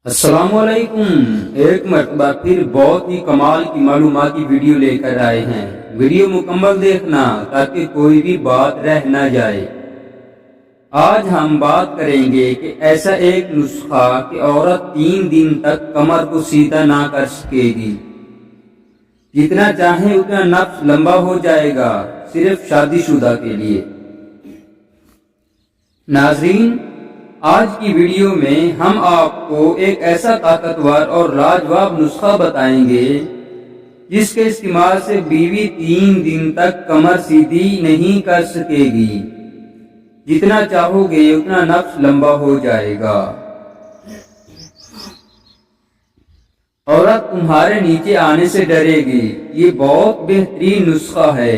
السلام علیکم، ایک مرتبہ پھر بہت ہی کمال کی معلوماتی ویڈیو لے کر آئے ہیں۔ ویڈیو مکمل دیکھنا تاکہ کوئی بھی بات رہ نہ جائے۔ آج ہم بات کریں گے کہ ایسا ایک نسخہ کہ عورت 3 دن تک کمر کو سیدھا نہ کر سکے گی، جتنا چاہیں اتنا نفس لمبا ہو جائے گا، صرف شادی شدہ کے لیے۔ ناظرین، آج کی ویڈیو میں ہم آپ کو ایک ایسا طاقتور اور لاجواب نسخہ بتائیں گے جس کے استعمال سے بیوی 3 دن تک کمر سیدھی نہیں کر سکے گی، جتنا چاہو گے اتنا نفس لمبا ہو جائے گا۔ عورت تمہارے نیچے آنے سے ڈرے گی۔ یہ بہت بہترین نسخہ ہے۔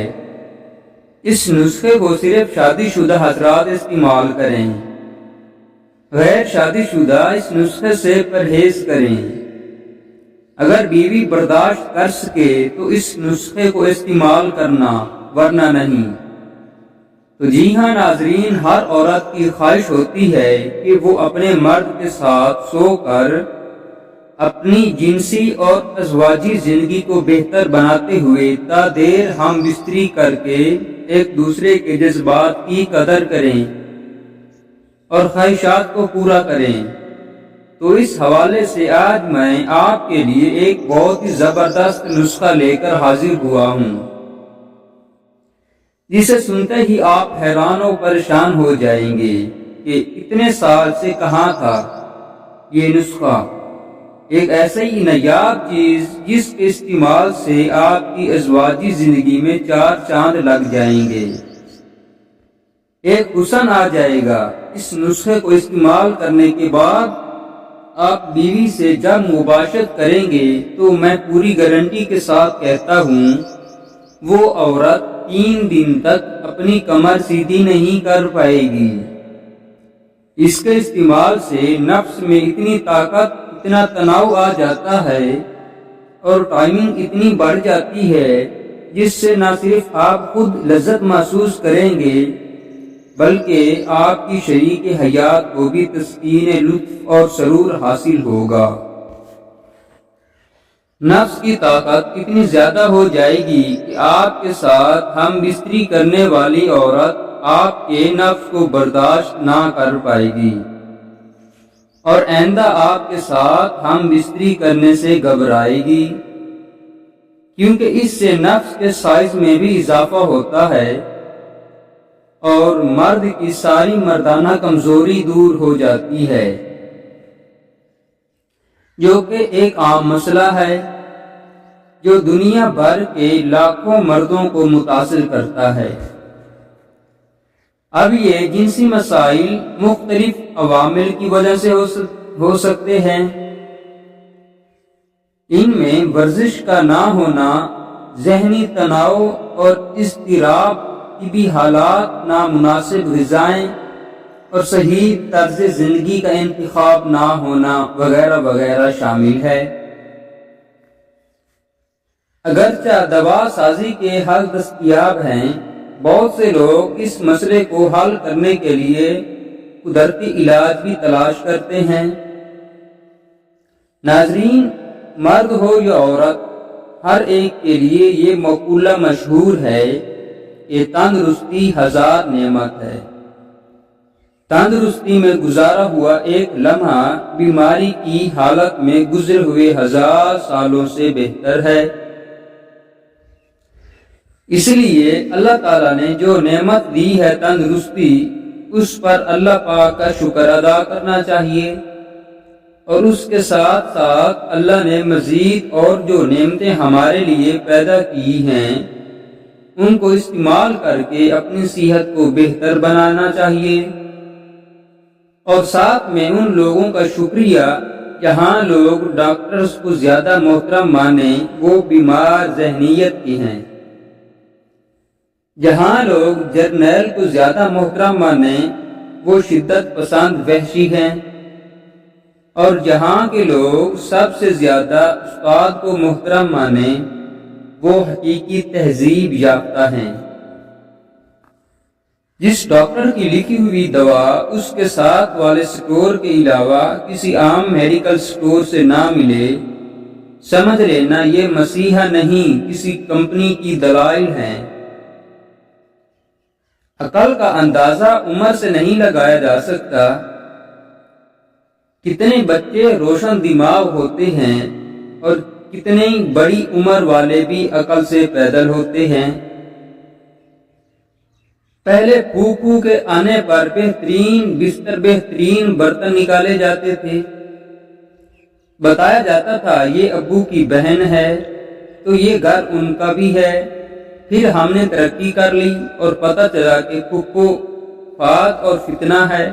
اس نسخے کو صرف شادی شدہ حضرات استعمال کریں۔ غیر شادی شدہ اس نسخے سے پرہیز کریں۔ اگر بیوی برداشت کر سکے تو اس نسخے کو استعمال کرنا، ورنہ نہیں۔ تو جی ہاں ناظرین، ہر عورت کی خواہش ہوتی ہے کہ وہ اپنے مرد کے ساتھ سو کر اپنی جنسی اور ازواجی زندگی کو بہتر بناتے ہوئے تا دیر ہم بستری کر کے ایک دوسرے کے جذبات کی قدر کریں اور خواہشات کو پورا کریں۔ تو اس حوالے سے آج میں آپ کے لیے ایک بہت ہی زبردست نسخہ لے کر حاضر ہوا ہوں، جسے سنتے ہی آپ حیران و پریشان ہو جائیں گے کہ اتنے سال سے کہاں تھا یہ نسخہ۔ ایک ایسا ہی نایاب چیز جس کے استعمال سے آپ کی ازواجی زندگی میں 4 چاند لگ جائیں گے، ایک حسن آ جائے گا۔ اس نسخے کو استعمال کرنے کے بعد آپ بیوی سے جب مباشرت کریں گے تو میں پوری گارنٹی کے ساتھ کہتا ہوں وہ عورت 3 دن تک اپنی کمر سیدھی نہیں کر پائے گی۔ اس کے استعمال سے نفس میں اتنی طاقت، اتنا تناؤ آ جاتا ہے اور ٹائمنگ اتنی بڑھ جاتی ہے جس سے نہ صرف آپ خود لذت محسوس کریں گے بلکہ آپ کی شریک حیات کو بھی تسکین لطف اور سرور حاصل ہوگا۔ نفس کی طاقت اتنی زیادہ ہو جائے گی کہ آپ کے ساتھ ہم بستری کرنے والی عورت آپ کے نفس کو برداشت نہ کر پائے گی اور آئندہ آپ کے ساتھ ہم بستری کرنے سے گھبرائے گی، کیونکہ اس سے نفس کے سائز میں بھی اضافہ ہوتا ہے اور مرد کی ساری مردانہ کمزوری دور ہو جاتی ہے، جو کہ ایک عام مسئلہ ہے جو دنیا بھر کے لاکھوں مردوں کو متاثر کرتا ہے۔ اب یہ جنسی مسائل مختلف عوامل کی وجہ سے ہو سکتے ہیں۔ ان میں ورزش کا نہ ہونا، ذہنی تناؤ اور اضطراب، طبی حالات، نامناسب غذائیں اور صحیح طرز زندگی کا انتخاب نہ ہونا وغیرہ وغیرہ شامل ہے۔ اگرچہ دوا سازی کے حل دستیاب ہیں، بہت سے لوگ اس مسئلے کو حل کرنے کے لیے قدرتی علاج بھی تلاش کرتے ہیں۔ ناظرین، مرد ہو یا عورت، ہر ایک کے لیے یہ مقولہ مشہور ہے کہ تندرستی 1000 نعمت ہے۔ تندرستی میں گزارا ہوا ایک لمحہ بیماری کی حالت میں گزرے ہوئے 1000 سالوں سے بہتر ہے۔ اس لیے اللہ تعالیٰ نے جو نعمت دی ہے تندرستی، اس پر اللہ پاک کا شکر ادا کرنا چاہیے، اور اس کے ساتھ ساتھ اللہ نے مزید اور جو نعمتیں ہمارے لیے پیدا کی ہیں ان کو استعمال کر کے اپنی صحت کو بہتر بنانا چاہیے، اور ساتھ میں ان لوگوں کا شکریہ جہاں لوگ ڈاکٹرز کو زیادہ محترم مانیں وہ بیمار ذہنیت کے ہیں، جہاں لوگ جرنیل کو زیادہ محترم مانیں وہ شدت پسند وحشی ہیں، اور جہاں کے لوگ سب سے زیادہ استاد کو محترم مانیں وہ حقیقی تہذیب یافتہ ہیں۔ جس ڈاکٹر کی لکھی ہوئی دوا اس کے ساتھ والے سٹور کے علاوہ کسی عام میڈیکل سٹور سے نہ ملے، سمجھ لینا یہ مسیحا نہیں، کسی کمپنی کی دلائل ہیں۔ عقل کا اندازہ عمر سے نہیں لگایا جا سکتا۔ کتنے بچے روشن دماغ ہوتے ہیں اور کتنی بڑی عمر والے بھی عقل سے پیدل ہوتے ہیں۔ پہلے پھوپھو کے آنے پر بہترین بستر، بہترین برتن نکالے جاتے تھے۔ بتایا جاتا تھا یہ ابو کی بہن ہے تو یہ گھر ان کا بھی ہے۔ پھر ہم نے ترقی کر لی اور پتہ چلا کہ پھپھو فات اور فتنہ ہے۔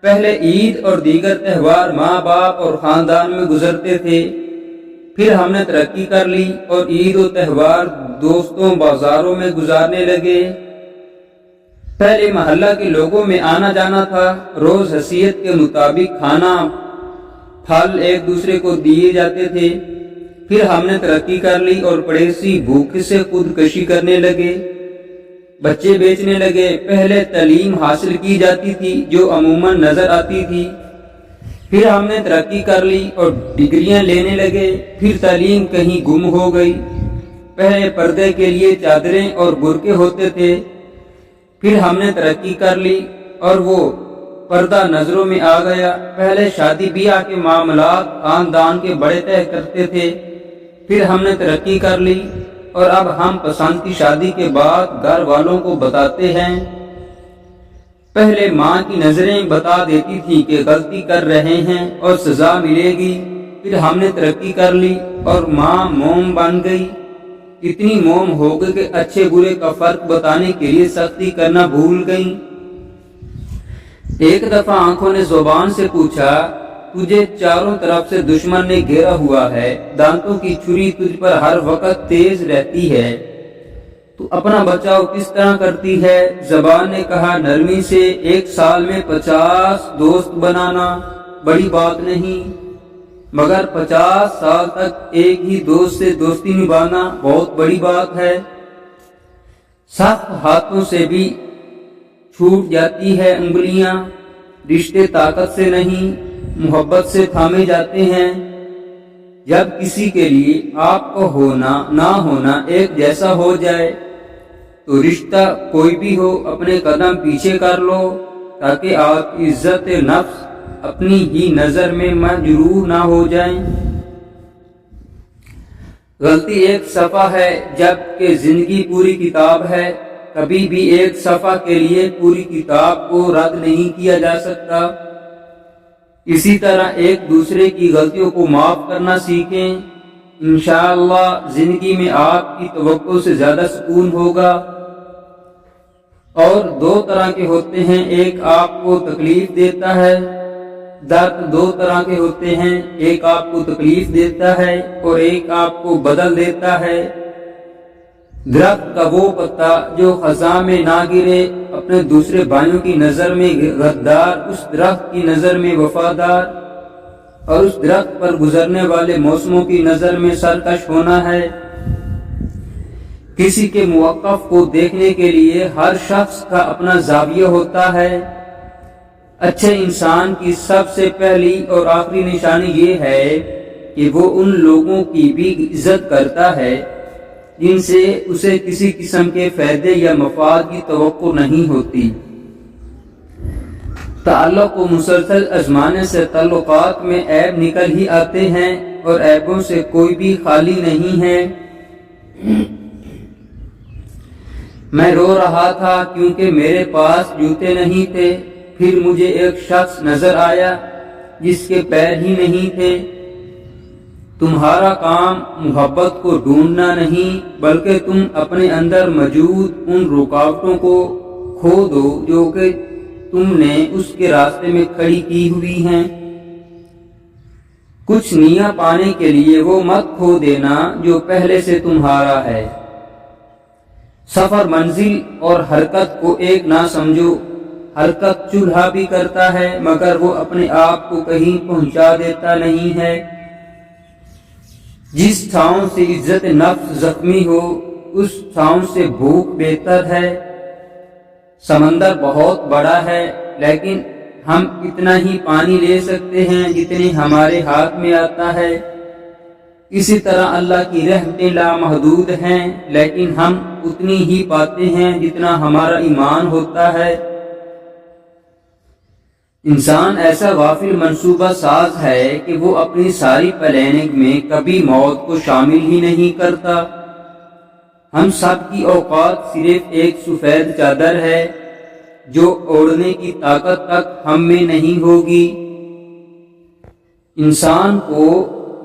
پہلے عید اور دیگر تہوار ماں باپ اور خاندان میں گزرتے تھے، پھر ہم نے ترقی کر لی اور عید و تہوار دوستوں بازاروں میں گزارنے لگے۔ پہلے محلہ کے لوگوں میں آنا جانا تھا، روز حیثیت کے مطابق کھانا پھل ایک دوسرے کو دیے جاتے تھے۔ پھر ہم نے ترقی کر لی اور پڑوسی بھوک سے خودکشی کرنے لگے، بچے بیچنے لگے۔ پہلے تعلیم حاصل کی جاتی تھی جو عموماً نظر آتی تھی، پھر ہم نے ترقی کر لی اور ڈگریاں لینے لگے۔ پھر تعلیم کہیں گم ہو گئی۔ پہلے پردے کے لیے چادریں اور برقعے ہوتے تھے، پھر ہم نے ترقی کر لی اور وہ پردہ نظروں میں آ گیا۔ پہلے شادی بیاہ کے معاملات خاندان کے بڑے طے کرتے تھے، پھر ہم نے ترقی کر لی اور اب ہم پسند کی شادی کے بعد گھر والوں کو بتاتے ہیں۔ پہلے ماں کی نظریں بتا دیتی تھی کہ غلطی کر رہے ہیں اور سزا ملے گی، پھر ہم نے ترقی کر لی اور ماں موم بن گئی۔ اتنی موم ہو گئی کہ اچھے برے کا فرق بتانے کے لیے سختی کرنا بھول گئیں۔ ایک دفعہ آنکھوں نے زبان سے پوچھا، تجھے چاروں طرف سے دشمن نے گھیرا ہوا ہے، دانتوں کی چھری تجھ پر ہر وقت تیز رہتی ہے، تو اپنا بچاؤ کس طرح کرتی ہے؟ زبان نے کہا نرمی سے، 1 سال میں 50 دوست بنانا بڑی بات نہیں، مگر 50 سال تک ایک ہی دوست سے دوستی نبھانا بہت بڑی بات ہے۔ سخت ہاتھوں سے بھی چھوٹ جاتی ہے انگلیاں، رشتے طاقت سے نہیں محبت سے تھامے جاتے ہیں۔ جب کسی کے لیے آپ کا ہونا نہ ہونا ایک جیسا ہو جائے تو رشتہ کوئی بھی ہو اپنے قدم پیچھے کر لو، تاکہ آپ کی عزت نفس اپنی ہی نظر میں مجروح نہ ہو جائیں۔ غلطی ایک صفحہ ہے جبکہ زندگی پوری کتاب ہے، کبھی بھی ایک صفحہ کے لیے پوری کتاب کو رد نہیں کیا جا سکتا۔ اسی طرح ایک دوسرے کی غلطیوں کو معاف کرنا سیکھیں، انشاءاللہ زندگی میں آپ کی توقع سے زیادہ سکون ہوگا۔ اور 2 طرح کے ہوتے ہیں، ایک آپ کو تکلیف دیتا ہے، درد 2 طرح کے ہوتے ہیں، ایک آپ کو تکلیف دیتا ہے اور ایک آپ کو بدل دیتا ہے۔ درخت کا وہ پتا جو خزاں میں نہ گرے، اپنے دوسرے بھائیوں کی نظر میں غدار، اس درخت کی نظر میں وفادار، اور اس درخت پر گزرنے والے موسموں کی نظر میں سرکش ہونا ہے۔ کسی کے موقف کو دیکھنے کے لیے ہر شخص کا اپنا زاویہ ہوتا ہے۔ اچھے انسان کی سب سے پہلی اور آخری نشانی یہ ہے کہ وہ ان لوگوں کی بھی عزت کرتا ہے جن سے اسے کسی قسم کے فائدے یا مفاد کی توقع نہیں ہوتی۔ تعلق کو مسلسل آزمانے سے تعلقات میں عیب نکل ہی آتے ہیں اور عیبوں سے کوئی بھی خالی نہیں ہے۔ میں رو رہا تھا کیونکہ میرے پاس جوتے نہیں تھے، پھر مجھے ایک شخص نظر آیا جس کے پیر ہی نہیں تھے۔ تمہارا کام محبت کو ڈھونڈنا نہیں بلکہ تم اپنے اندر موجود ان رکاوٹوں کو کھو دو جو کہ تم نے اس کے راستے میں کھڑی کی ہوئی ہیں۔ کچھ نیا پانے کے لیے وہ مت کھو دینا جو پہلے سے تمہارا ہے۔ سفر منزل اور حرکت کو ایک نہ سمجھو، حرکت چولہا بھی کرتا ہے مگر وہ اپنے آپ کو کہیں پہنچا دیتا نہیں ہے۔ جس چھاؤں سے عزت نفس زخمی ہو اس چھاؤں سے بھوک بہتر ہے۔ سمندر بہت بڑا ہے، لیکن ہم اتنا ہی پانی لے سکتے ہیں جتنے ہمارے ہاتھ میں آتا ہے۔ اسی طرح اللہ کی رحمتیں لامحدود ہیں، لیکن ہم اتنی ہی پاتے ہیں جتنا ہمارا ایمان ہوتا ہے۔ انسان ایسا غافل منصوبہ ساز ہے کہ وہ اپنی ساری پلاننگ میں کبھی موت کو شامل ہی نہیں کرتا۔ ہم سب کی اوقات صرف ایک سفید چادر ہے جو اوڑھنے کی طاقت تک ہم میں نہیں ہوگی۔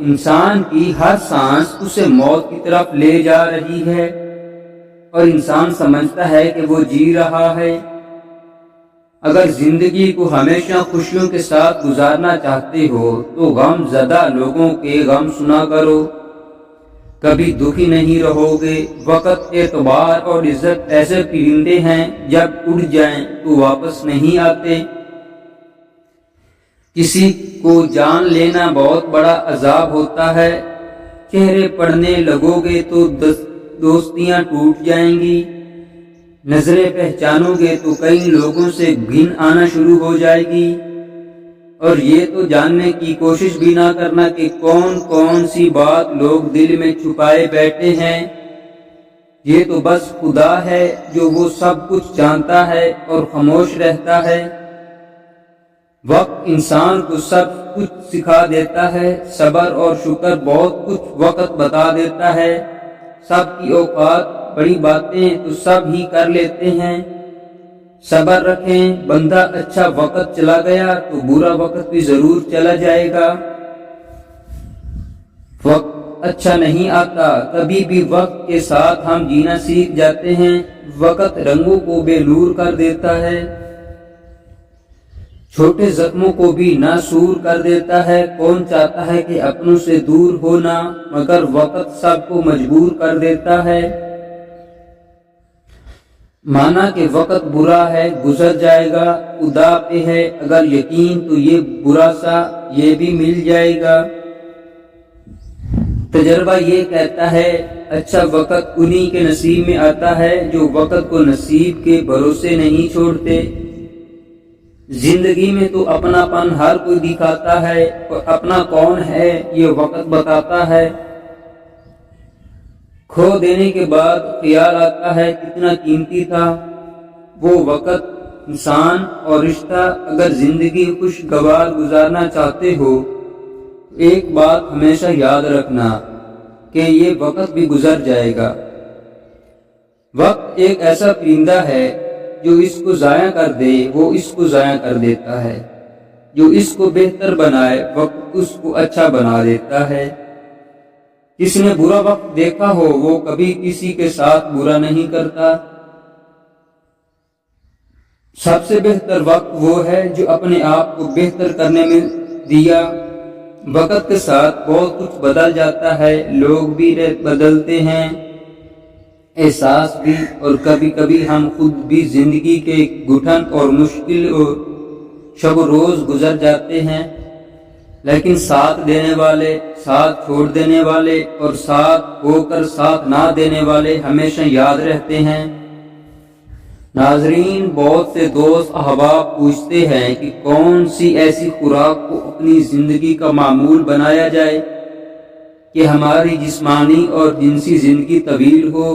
انسان کی ہر سانس اسے موت کی طرف لے جا رہی ہے، اور انسان سمجھتا ہے کہ وہ جی رہا ہے۔ اگر زندگی کو ہمیشہ خوشیوں کے ساتھ گزارنا چاہتے ہو تو غم زدہ لوگوں کے غم سنا کرو، کبھی دکھی نہیں رہو گے۔ وقت، اعتبار اور عزت ایسے پرندے ہیں، جب اڑ جائیں تو واپس نہیں آتے۔ کسی کو جان لینا بہت بڑا عذاب ہوتا ہے۔ چہرے پڑھنے لگو گے تو دوستیاں ٹوٹ جائیں گی، نظریں پہچانو گے تو کئی لوگوں سے گھن آنا شروع ہو جائے گی، اور یہ تو جاننے کی کوشش بھی نہ کرنا کہ کون کون سی بات لوگ دل میں چھپائے بیٹھے ہیں۔ یہ تو بس خدا ہے جو وہ سب کچھ جانتا ہے اور خاموش رہتا ہے۔ وقت انسان کو سب کچھ سکھا دیتا ہے، صبر اور شکر بہت کچھ وقت بتا دیتا ہے۔ سب کی اوقات، بڑی باتیں تو سب ہی کر لیتے ہیں۔ صبر رکھیں، بندہ اچھا وقت چلا گیا تو برا وقت بھی ضرور چلا جائے گا۔ وقت اچھا نہیں آتا، کبھی بھی وقت کے ساتھ ہم جینا سیکھ جاتے ہیں۔ وقت رنگوں کو بے نور کر دیتا ہے، چھوٹے زخموں کو بھی ناسور کر دیتا ہے۔ کون چاہتا ہے کہ اپنوں سے دور ہونا، مگر وقت سب کو مجبور کر دیتا ہے۔ مانا کہ وقت برا ہے، گزر جائے گا، خدا پہ ہے اگر یقین تو یہ برا سا یہ بھی مل جائے گا۔ تجربہ یہ کہتا ہے، اچھا وقت انہی کے نصیب میں آتا ہے جو وقت کو نصیب کے بھروسے نہیں چھوڑتے۔ زندگی میں تو اپنا پن ہر کوئی دکھاتا ہے، اور اپنا کون ہے یہ وقت بتاتا ہے۔ کھو دینے کے بعد خیال آتا ہے کتنا قیمتی تھا وہ وقت۔ انسان اور رشتہ، اگر زندگی خوشگوار گزارنا چاہتے ہو تو ایک بات ہمیشہ یاد رکھنا کہ یہ وقت بھی گزر جائے گا۔ وقت ایک ایسا پرندہ ہے جو اس کو ضائع کر دے وہ اس کو ضائع کر دیتا ہے، جو اس کو بہتر بنائے وقت اس کو اچھا بنا دیتا ہے۔ جس نے برا وقت دیکھا ہو وہ کبھی کسی کے ساتھ برا نہیں کرتا۔ سب سے بہتر وقت وہ ہے جو اپنے آپ کو بہتر کرنے میں دیا۔ وقت کے ساتھ بہت کچھ بدل جاتا ہے، لوگ بھی بدلتے ہیں، احساس بھی، اور کبھی کبھی ہم خود بھی زندگی کے گھٹن اور مشکل اور شب و روز گزر جاتے ہیں، لیکن ساتھ دینے والے، ساتھ چھوڑ دینے والے اور ساتھ ہو کر ساتھ نہ دینے والے ہمیشہ یاد رہتے ہیں۔ ناظرین، بہت سے دوست احباب پوچھتے ہیں کہ کون سی ایسی خوراک کو اپنی زندگی کا معمول بنایا جائے کہ ہماری جسمانی اور جنسی زندگی طویل ہو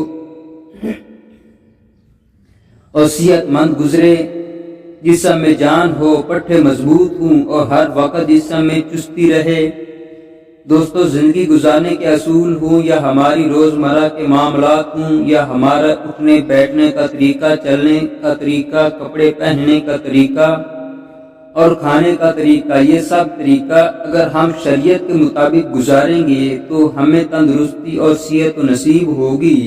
اور صحت مند گزرے، جسم میں جان ہو، پٹھے مضبوط ہوں اور ہر وقت جسم میں چستی رہے۔ دوستو، زندگی گزارنے کے اصول ہوں یا ہماری روزمرہ کے معاملات ہوں یا ہمارا اٹھنے بیٹھنے کا طریقہ، چلنے کا طریقہ، کپڑے پہننے کا طریقہ اور کھانے کا طریقہ، یہ سب طریقہ اگر ہم شریعت کے مطابق گزاریں گے تو ہمیں تندرستی اور صحت نصیب ہوگی،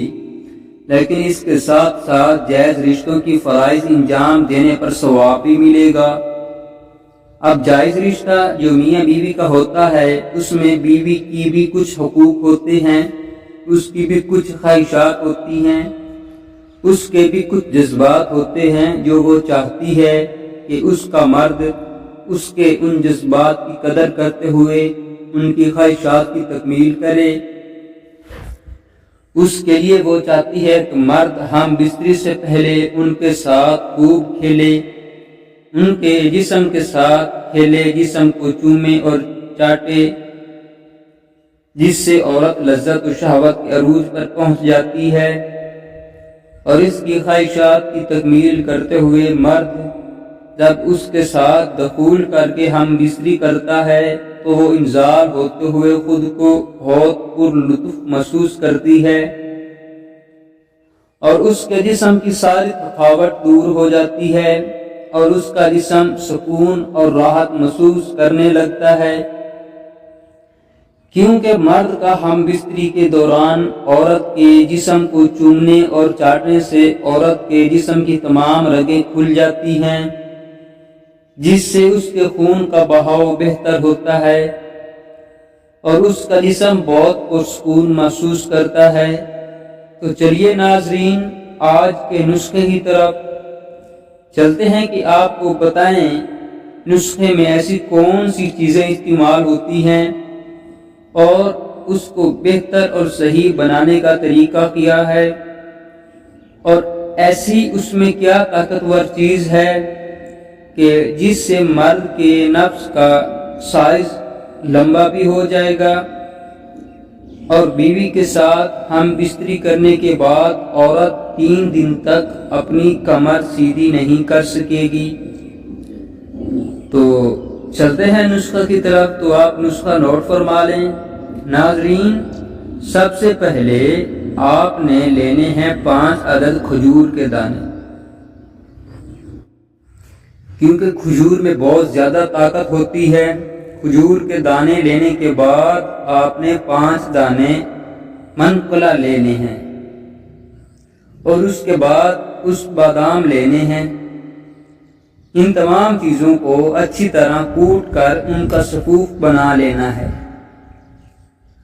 لیکن اس کے ساتھ ساتھ جائز رشتوں کی فرائض انجام دینے پر ثواب بھی ملے گا۔ اب جائز رشتہ جو میاں بیوی کا ہوتا ہے، اس میں بیوی کی بھی کچھ حقوق ہوتے ہیں، اس کی بھی کچھ خواہشات ہوتی ہیں، اس کے بھی کچھ جذبات ہوتے ہیں جو وہ چاہتی ہے کہ اس کا مرد اس کے ان جذبات کی قدر کرتے ہوئے ان کی خواہشات کی تکمیل کرے۔ اس کے لیے وہ چاہتی ہے کہ مرد ہم بستری سے پہلے ان کے ساتھ خوب کھیلے، ان کے جسم کے ساتھ کھیلے، جسم کو چومے اور چاٹے، جس سے عورت لذت و شہوت کے عروج پر پہنچ جاتی ہے، اور اس کی خواہشات کی تکمیل کرتے ہوئے مرد جب اس کے ساتھ دخول کر کے ہم بستری کرتا ہے تو وہ انزال ہوتے ہوئے خود کو بہت پر لطف محسوس کرتی ہے، اور اس کے جسم کی ساری تھکاوٹ دور ہو جاتی ہے، اور اس کا جسم سکون اور راحت محسوس کرنے لگتا ہے، کیونکہ مرد کا ہم بستری کے دوران عورت کے جسم کو چومنے اور چاٹنے سے عورت کے جسم کی تمام رگیں کھل جاتی ہیں، جس سے اس کے خون کا بہاؤ بہتر ہوتا ہے اور اس کا جسم بہت پرسکون محسوس کرتا ہے۔ تو چلیے ناظرین، آج کے نسخے کی طرف چلتے ہیں کہ آپ کو بتائیں نسخے میں ایسی کون سی چیزیں استعمال ہوتی ہیں اور اس کو بہتر اور صحیح بنانے کا طریقہ کیا ہے، اور ایسی اس میں کیا طاقتور چیز ہے کہ جس سے مرد کے نفس کا سائز لمبا بھی ہو جائے گا، اور بیوی کے ساتھ ہم بستری کرنے کے بعد عورت 3 دن تک اپنی کمر سیدھی نہیں کر سکے گی۔ تو چلتے ہیں نسخہ کی طرف، تو آپ نسخہ نوٹ فرما لیں۔ ناظرین، سب سے پہلے آپ نے لینے ہیں 5 عدد کھجور کے دانے، کیونکہ کھجور میں بہت زیادہ طاقت ہوتی ہے۔ کھجور کے دانے لینے کے بعد آپ نے 5 دانے منقلہ لینے ہیں، اور اس کے بعد اس بادام لینے ہیں۔ ان تمام چیزوں کو اچھی طرح کوٹ کر ان کا صفوف بنا لینا ہے۔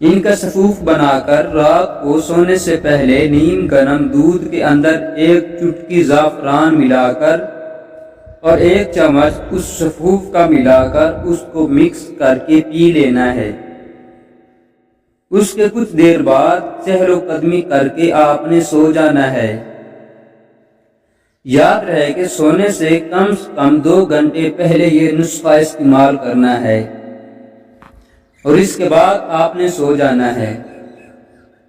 ان کا صفوف بنا کر رات کو سونے سے پہلے نیم گرم دودھ کے اندر 1 چٹکی زعفران ملا کر اور 1 چمچ اس صفوف کا ملا کر اس کو مکس کر کے پی لینا ہے۔ اس کے کچھ دیر بعد چہل و قدمی کر کے آپ نے سو جانا ہے۔ یاد رہے کہ سونے سے کم 2 گھنٹے پہلے یہ نسخہ استعمال کرنا ہے، اور اس کے بعد آپ نے سو جانا ہے۔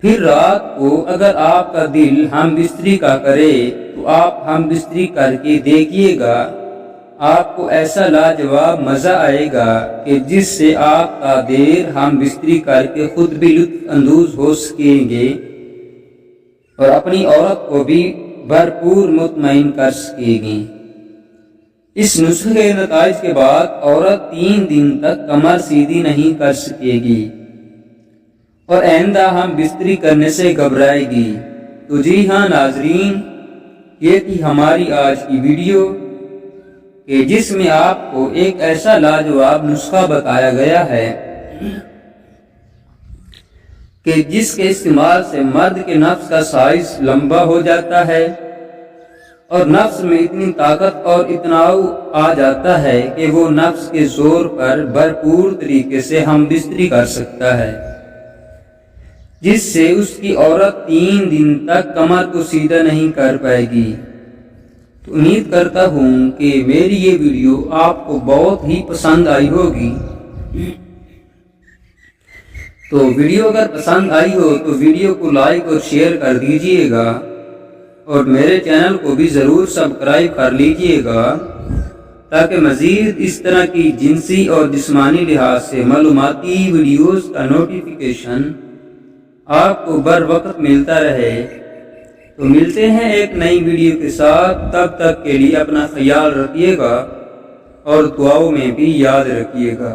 پھر رات کو اگر آپ کا دل ہم بستری کا کرے تو آپ ہم بستری کر کے دیکھیے گا، آپ کو ایسا لاجواب مزہ آئے گا کہ جس سے آپ کا دیر ہم بستری کر کے خود بھی لطف اندوز ہو سکیں گے اور اپنی عورت کو بھی بھرپور مطمئن کر سکے گی۔ اس نسخے کے نتائج کے بعد عورت 3 دن تک کمر سیدھی نہیں کر سکے گی اور آئندہ ہم بستری کرنے سے گھبرائے گی۔ تو جی ہاں ناظرین، یہ تھی ہماری آج کی ویڈیو کہ جس میں آپ کو ایک ایسا لاجواب نسخہ بتایا گیا ہے کہ جس کے استعمال سے مرد کے نفس کا سائز لمبا ہو جاتا ہے اور نفس میں اتنی طاقت اور اطمینان آ جاتا ہے کہ وہ نفس کے زور پر بھرپور طریقے سے ہم بستری کر سکتا ہے، جس سے اس کی عورت 3 دن تک کمر کو سیدھا نہیں کر پائے گی۔ تو امید کرتا ہوں کہ میری یہ ویڈیو آپ کو بہت ہی پسند آئی ہوگی۔ تو ویڈیو اگر پسند آئی ہو تو ویڈیو کو لائک اور شیئر کر دیجئے گا، اور میرے چینل کو بھی ضرور سبسکرائب کر لیجئے گا، تاکہ مزید اس طرح کی جنسی اور جسمانی لحاظ سے معلوماتی ویڈیوز کا نوٹیفیکیشن آپ کو بر وقت ملتا رہے۔ تو ملتے ہیں ایک نئی ویڈیو کے ساتھ، تب تک کے لیے اپنا خیال رکھیے گا اور دعاؤں میں بھی یاد رکھیے گا۔